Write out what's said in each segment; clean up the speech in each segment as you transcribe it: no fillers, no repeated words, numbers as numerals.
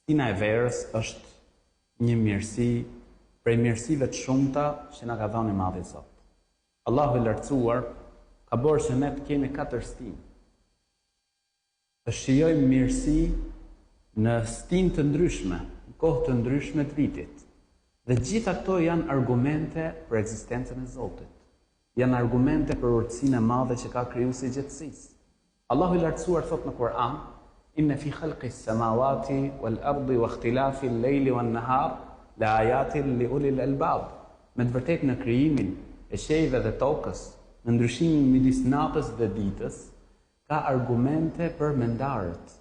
Stina e verës është një mirësi prej mirësive të shumta që na ka dhënë i Madhi Zot. Allahu i Lartësuar ka bërë që ne të kemi 4 stinë. Të shijojmë mirësi në stinë të ndryshme, në kohë të ndryshme të vitit. Dhe gjitha këto janë argumente për ekzistencën e Zotit. Janë argumente për urtësinë e madhe që ka krijuesi i gjithësisë. Allahu i Lartësuar thot në Kur'an: Inna fi khalqi s-samawati wal ardi wa ikhtilafi al-layli wan nahar la ayatin li ulil albab. Me të vërtetë në krijimin e qiellit dhe tokës, në ndryshimin midis natës dhe ditës, ka argumente për mendarët.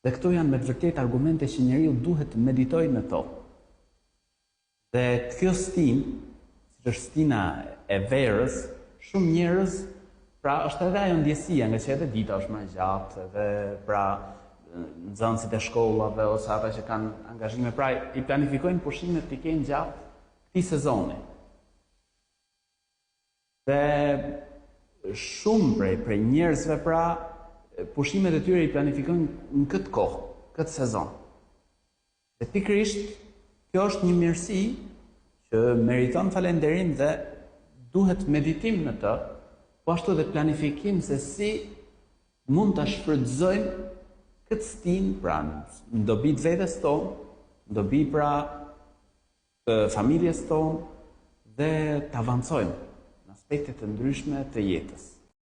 Dhe këto janë me të vërtetë argumente që njeriu duhet të meditojë në to. Dhe kjo stinë, siç është stina e verës, shumë njerëz, pra është edhe ajo ndjesia, nga që edhe dita është më e gjatë, edhe pra nxënësit e shkollave ose ata që kanë angazhime, pra i planifikojnë pushimet të kenë gjatë këtij sezoni. Dhe shumë prej njerëzve, pra pushimet e tyre i planifikojnë në këtë kohë, këtë sezon. Dhe pikërisht kjo është një mirësi që meriton falënderim dhe duhet meditim në të, po ashtu dhe planifikim se si mund ta shfrytëzojmë këtë stinë, pra në dobi të vetes tonë, në dobi pra të familjes tonë, dhe të avancojmë në aspekte të ndryshme të jetës.